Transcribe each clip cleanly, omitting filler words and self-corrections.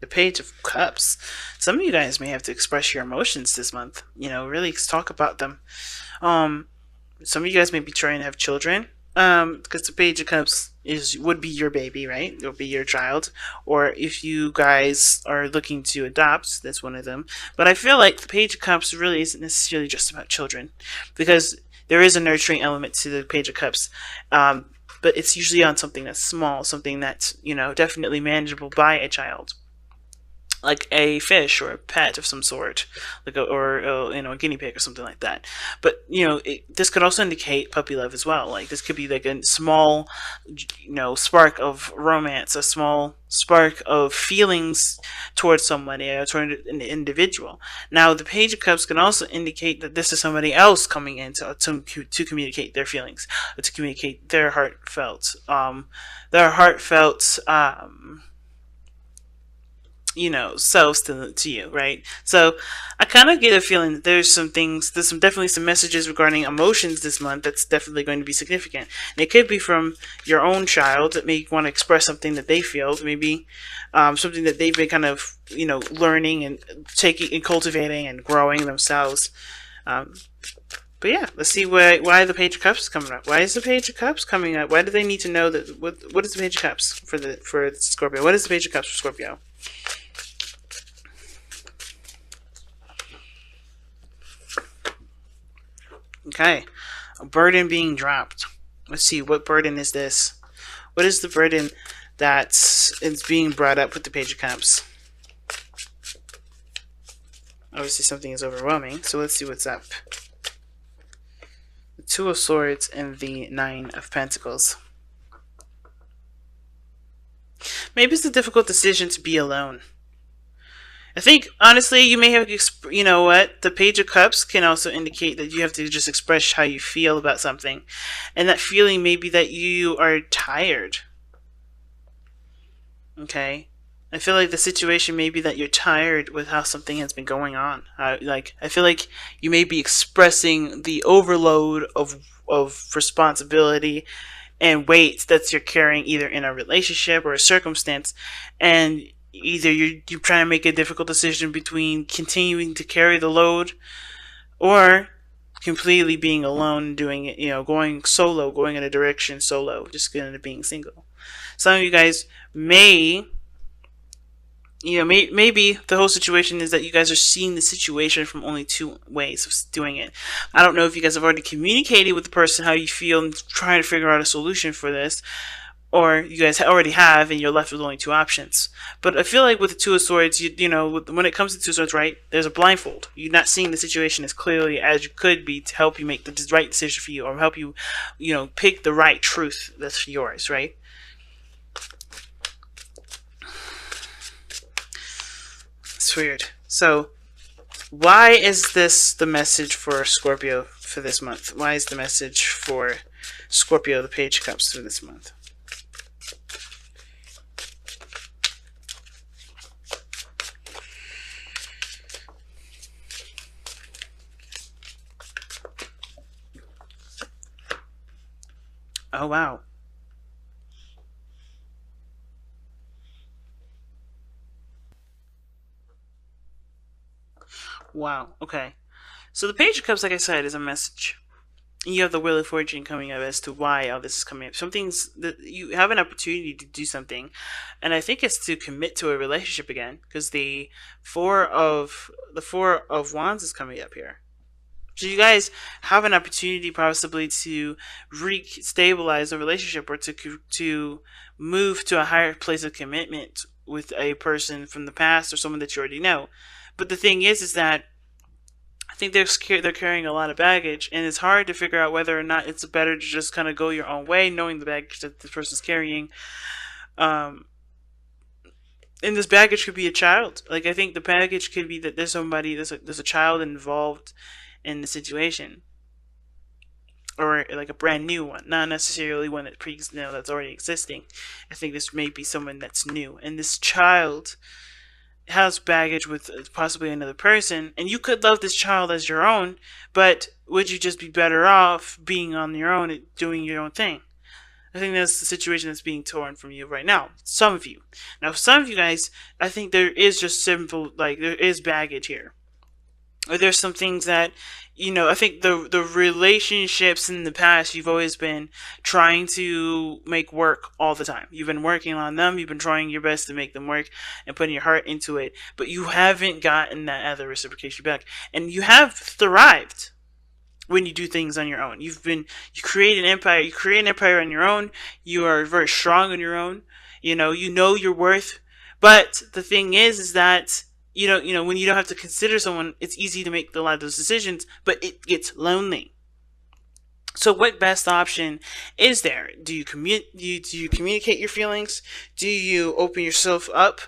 The Page of Cups. Some of you guys may have to express your emotions this month. Really talk about them. Um, some of you guys may be trying to have children. Because the Page of Cups would be your baby, right? It'll be your child. Or if you guys are looking to adopt, that's one of them. But I feel like the Page of Cups really isn't necessarily just about children, because there is a nurturing element to the Page of Cups. But it's usually on something that's small, something that's definitely manageable by a child, like a fish or a pet of some sort, like a guinea pig or something like that. But this could also indicate puppy love as well. Like this could be like a small, spark of romance, a small spark of feelings towards somebody or toward an individual. Now, the Page of Cups can also indicate that this is somebody else coming in to communicate their feelings, to communicate their heartfelt selves to you, right? So I kind of get a feeling that there's definitely some messages regarding emotions this month that's definitely going to be significant. And it could be from your own child that may want to express something that they feel, maybe something that they've been kind of learning and taking and cultivating and growing themselves. um, but yeah, let's see why the Page of Cups is coming up. Why is the Page of Cups coming up? Why do they need to know that? What is the Page of Cups for Scorpio? What is the Page of Cups for Scorpio? Okay, a burden being dropped. Let's see, what burden is this? What is the burden that is being brought up with the Page of Cups? Obviously, something is overwhelming, so let's see what's up. The Two of Swords and the Nine of Pentacles. Maybe it's a difficult decision to be alone. I think, honestly, you may have, the Page of Cups can also indicate that you have to just express how you feel about something. And that feeling may be that you are tired. Okay? I feel like the situation may be that you're tired with how something has been going on. I feel like you may be expressing the overload of responsibility and weight that you're carrying either in a relationship or a circumstance, and either you're trying to make a difficult decision between continuing to carry the load or completely being alone and doing it, going solo, going in a direction solo, just going to being single. Some of you guys maybe the whole situation is that you guys are seeing the situation from only two ways of doing it. I don't know if you guys have already communicated with the person how you feel and trying to figure out a solution for this, or you guys already have and you're left with only two options. But I feel like with the Two of Swords, when it comes to Two of Swords, right, there's a blindfold. You're not seeing the situation as clearly as you could be to help you make the right decision for you, or help you, pick the right truth that's yours, right? It's weird. So, why is this the message for Scorpio for this month? Why is the message for Scorpio, the Page of Cups, for this month? Oh, wow. Wow. Okay. So the Page of Cups, like I said, is a message. You have the Wheel of Fortune coming up as to why all this is coming up. Something's that you have an opportunity to do something, and I think it's to commit to a relationship again, because the Four of Wands is coming up here. So you guys have an opportunity possibly to re-stabilize a relationship, or to move to a higher place of commitment with a person from the past or someone that you already know. But the thing is that I think they're carrying a lot of baggage, and it's hard to figure out whether or not it's better to just kind of go your own way, knowing the baggage that this person's carrying. Um, and this baggage could be a child. Like, I think the baggage could be that there's a child involved in the situation, or like a brand new one, not necessarily one that's already existing. I think this may be someone that's new, and this child has baggage with possibly another person, and you could love this child as your own, but would you just be better off being on your own and doing your own thing? I think that's the situation that's being torn from you right now. Some of you. Now, some of you guys, I think there is just simple, like, there is baggage here. Or there's some things that, I think the relationships in the past, you've always been trying to make work all the time. You've been working on them. You've been trying your best to make them work and putting your heart into it. But you haven't gotten that other reciprocation back. And you have thrived when you do things on your own. You create an empire. You create an empire on your own. You are very strong on your own. You know your worth. But the thing is that when you don't have to consider someone, it's easy to make a lot of those decisions, but it gets lonely. So what best option is there? Do you communicate your feelings? Do you open yourself up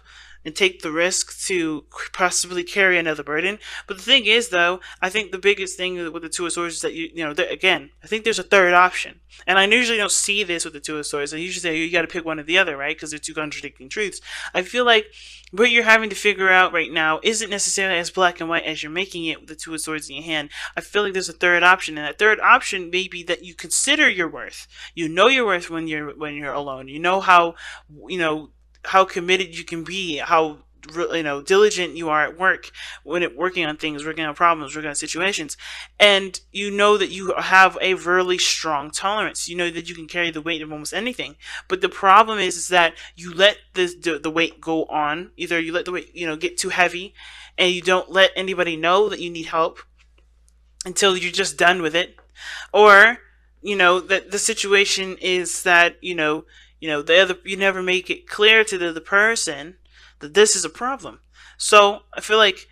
and take the risk to possibly carry another burden? But the thing is, though, I think the biggest thing with the Two of Swords is that again, I think there's a third option. And I usually don't see this with the Two of Swords. I usually say you got to pick one or the other, right? Because they're two contradicting truths. I feel like what you're having to figure out right now isn't necessarily as black and white as you're making it with the Two of Swords in your hand. I feel like there's a third option, and that third option may be that you consider your worth. You know your worth when you're alone. You know how committed you can be, how diligent you are at work when working on things, working on problems, working on situations, and you know that you have a really strong tolerance. You know that you can carry the weight of almost anything. But the problem is that you let the weight go on. Either you let the weight get too heavy, and you don't let anybody know that you need help until you're just done with it, or that the situation is that you never make it clear to the other person that this is a problem. So I feel like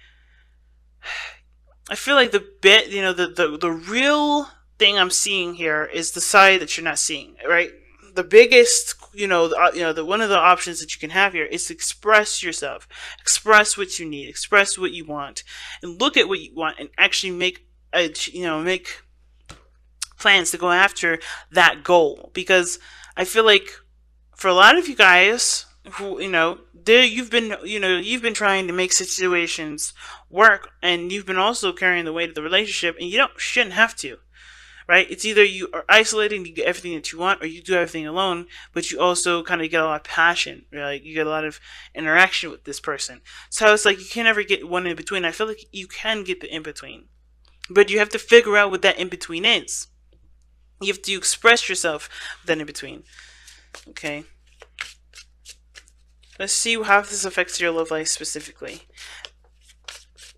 the real thing I'm seeing here is the side that you're not seeing, right? The biggest, the one of the options that you can have here is to express yourself, express what you need, express what you want, and look at what you want, and actually make plans to go after that goal. Because I feel like for a lot of you guys who you've been trying to make situations work, and you've been also carrying the weight of the relationship, and shouldn't have to, right? It's either you are isolated and you get everything that you want, or you do everything alone, but you also kind of get a lot of passion, right? Like you get a lot of interaction with this person. So it's like you can't ever get one in between. I feel like you can get the in between, but you have to figure out what that in between is. You have to express yourself then in between. Okay. Let's see how this affects your love life specifically.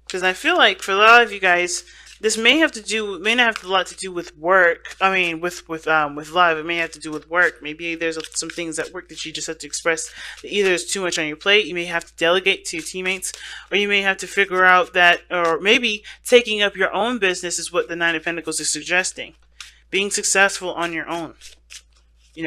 Because I feel like for a lot of you guys, this may not have a lot to do with work. I mean, with love, it may have to do with work. Maybe there's some things at work that you just have to express. That either there's too much on your plate, you may have to delegate to your teammates, or you may have to figure out that, or maybe taking up your own business is what the Nine of Pentacles is suggesting. Being successful on your own.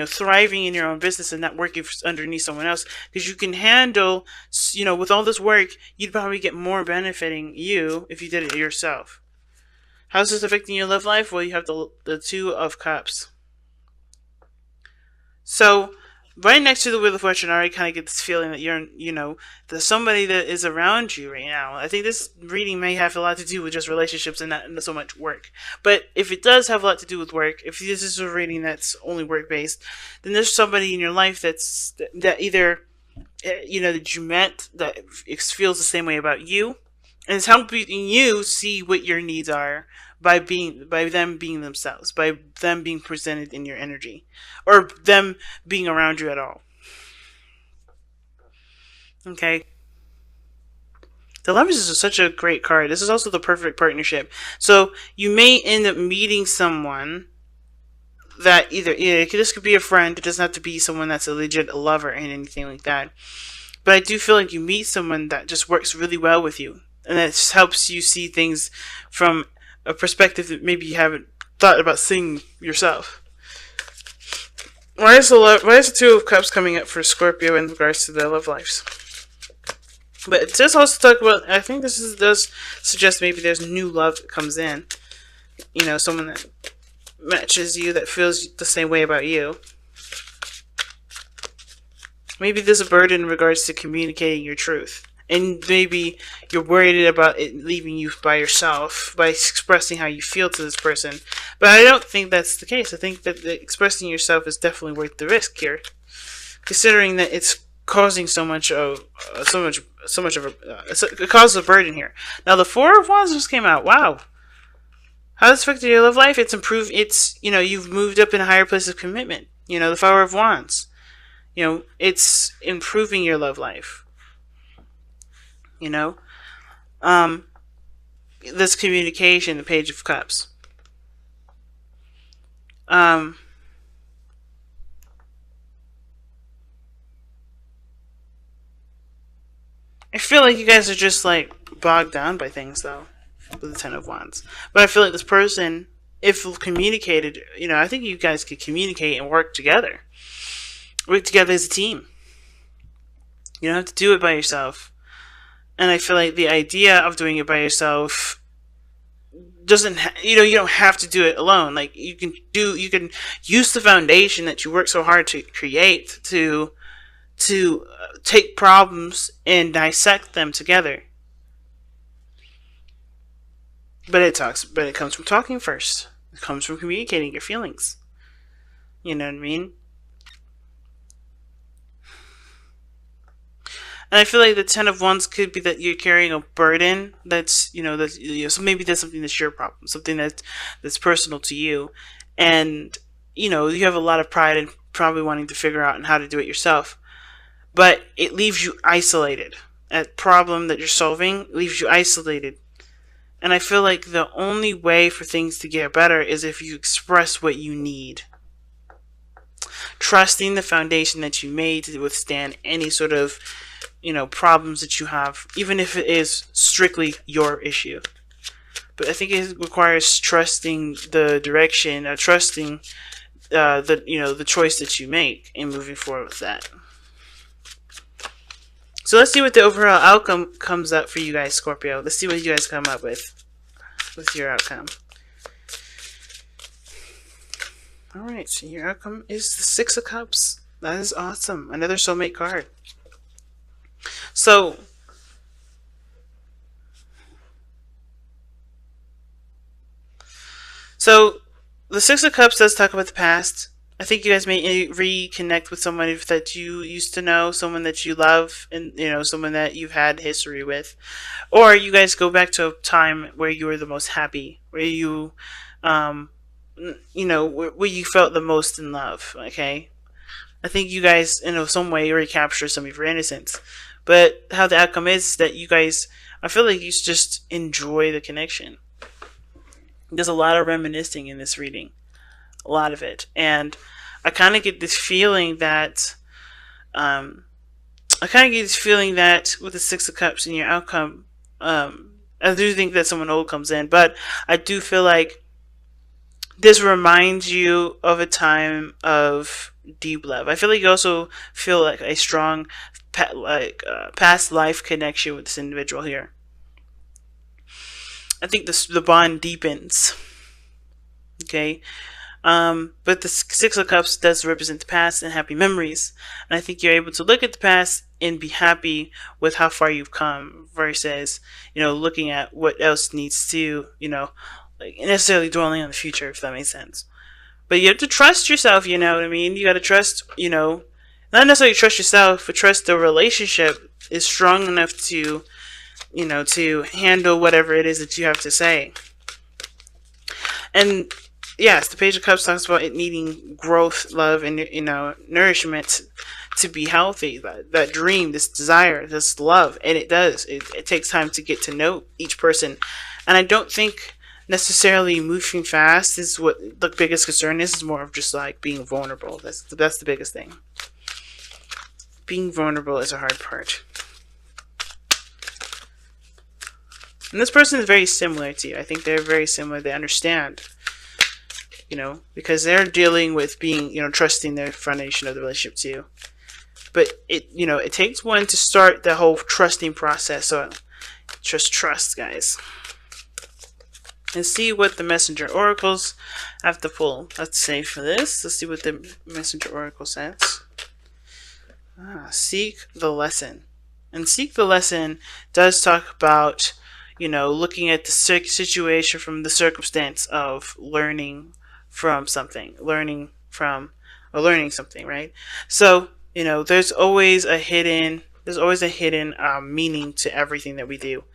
Thriving in your own business and not working underneath someone else. Because you can handle, with all this work, you'd probably get more benefiting you if you did it yourself. How's this affecting your love life? Well, you have the Two of Cups. So, right next to the Wheel of Fortune, I already kind of get this feeling that there's somebody that is around you right now. I think this reading may have a lot to do with just relationships and not so much work. But if it does have a lot to do with work, if this is a reading that's only work-based, then there's somebody in your life that either, that you met that feels the same way about you, and it's helping you see what your needs are by them being themselves, by them being presented in your energy, or them being around you at all. Okay. The Lovers is such a great card. This is also the perfect partnership. So you may end up meeting someone that this could be a friend. It doesn't have to be someone that's a legit lover and anything like that. But I do feel like you meet someone that just works really well with you, and that just helps you see things from a perspective that maybe you haven't thought about seeing yourself. Why is the Two of Cups coming up for Scorpio in regards to their love lives? But it does also talk about, I think does suggest maybe there's new love that comes in. Someone that matches you, that feels the same way about you. Maybe there's a burden in regards to communicating your truth And maybe you're worried about it leaving you by yourself by expressing how you feel to this person. But I don't think that's the case. I think that expressing yourself is definitely worth the risk here, considering that it's causing so much of it causes a burden here. Now the Four of Wands just came out. Wow, how this affected your love life? It's improved. It's, you've moved up in a higher place of commitment. The Four of Wands. It's improving your love life. Um, this communication, the Page of Cups. I feel like you guys are just like bogged down by things though, with the Ten of Wands. But I feel like this person, if communicated, I think you guys could communicate and work together. Work together as a team. You don't have to do it by yourself. And I feel like the idea of doing it by yourself doesn't you don't have to do it alone. Like you can use the foundation that you work so hard to create to take problems and dissect them together. But it comes from talking first. It comes from communicating your feelings. You know what I mean? And I feel like the Ten of Wands could be that you're carrying a burden that's, so maybe that's something that's your problem, something that's personal to you. And, you have a lot of pride in probably wanting to figure out how to do it yourself. But it leaves you isolated. That problem that you're solving leaves you isolated. And I feel like the only way for things to get better is if you express what you need. Trusting the foundation that you made to withstand any sort of problems that you have, even if it is strictly your issue. But I think it requires trusting the direction, trusting the choice that you make, and moving forward with that. So let's see what the overall outcome comes up for you guys, Scorpio. Let's see what you guys come up with your outcome. Alright, so your outcome is the Six of Cups. That is awesome. Another soulmate card. So the Six of Cups does talk about the past. I think you guys may reconnect with someone that you used to know, someone that you love, and someone that you've had history with, or you guys go back to a time where you were the most happy, where you, where you felt the most in love. Okay, I think you guys, some way recapture some of your innocence. But how the outcome is that you guys, I feel like you just enjoy the connection. There's a lot of reminiscing in this reading. A lot of it. And I kind of get this feeling that, with the Six of Cups in your outcome, I do think that someone old comes in. But I do feel like this reminds you of a time of deep love. I feel like you also feel like a strong past life connection with this individual here. I think the bond deepens. Okay, but the Six of Cups does represent the past and happy memories, and I think you're able to look at the past and be happy with how far you've come versus looking at what else needs to like necessarily dwelling on the future, if that makes sense. But you have to trust yourself. You know what I mean? You got to trust. Not necessarily trust yourself, but trust the relationship is strong enough to, to handle whatever it is that you have to say. And yes, the Page of Cups talks about it needing growth, love, and nourishment to be healthy. That dream, this desire, this love, and it does. It takes time to get to know each person, and I don't think necessarily moving fast is what the biggest concern is. It's more of just like being vulnerable. That's the biggest thing. Being vulnerable is a hard part. And this person is very similar to you. I think they're very similar. They understand, because they're dealing with being, trusting their foundation of the relationship too. But it takes one to start the whole trusting process. So just trust, guys. And see what the messenger oracles have to pull. Let's say for this. Let's see what the messenger oracle says. Seek the lesson. And Seek the Lesson does talk about, looking at the situation from the circumstance of learning from something, learning something, right? So, there's always a hidden meaning to everything that we do,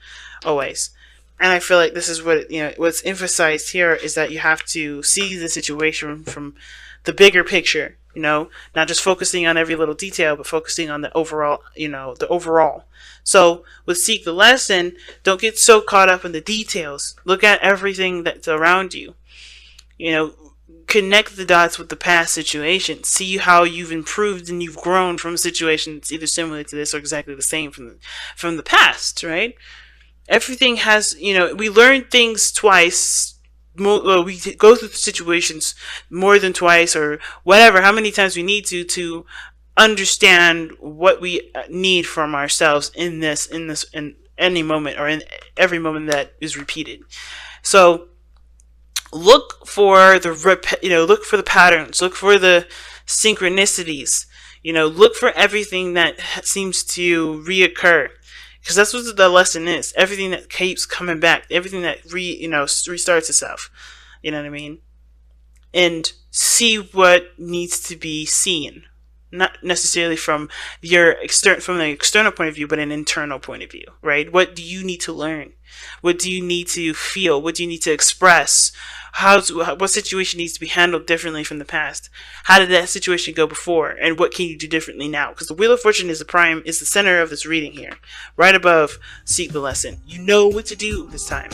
always. And I feel like this is what's emphasized here is that you have to see the situation from the bigger picture, not just focusing on every little detail, but focusing on the overall, the overall. So with Seek the Lesson, don't get so caught up in the details. Look at everything that's around you. Connect the dots with the past situation. See how you've improved and you've grown from a situation that's either similar to this or exactly the same from the past, right? Everything has, we learn things twice. We go through situations more than twice or whatever, how many times we need to understand what we need from ourselves in any moment or in every moment that is repeated. So look for look for the patterns, look for the synchronicities, look for everything that seems to reoccur, because that's what the lesson is. Everything that keeps coming back, everything that restarts itself. You know what I mean? And see what needs to be seen, not necessarily from the external point of view, but an internal point of view, right? What do you need to learn? What do you need to feel? What do you need to express? What situation needs to be handled differently from the past? How did that situation go before? And what can you do differently now? Because the Wheel of Fortune is the center of this reading here, right above Seek the Lesson. You know what to do this time.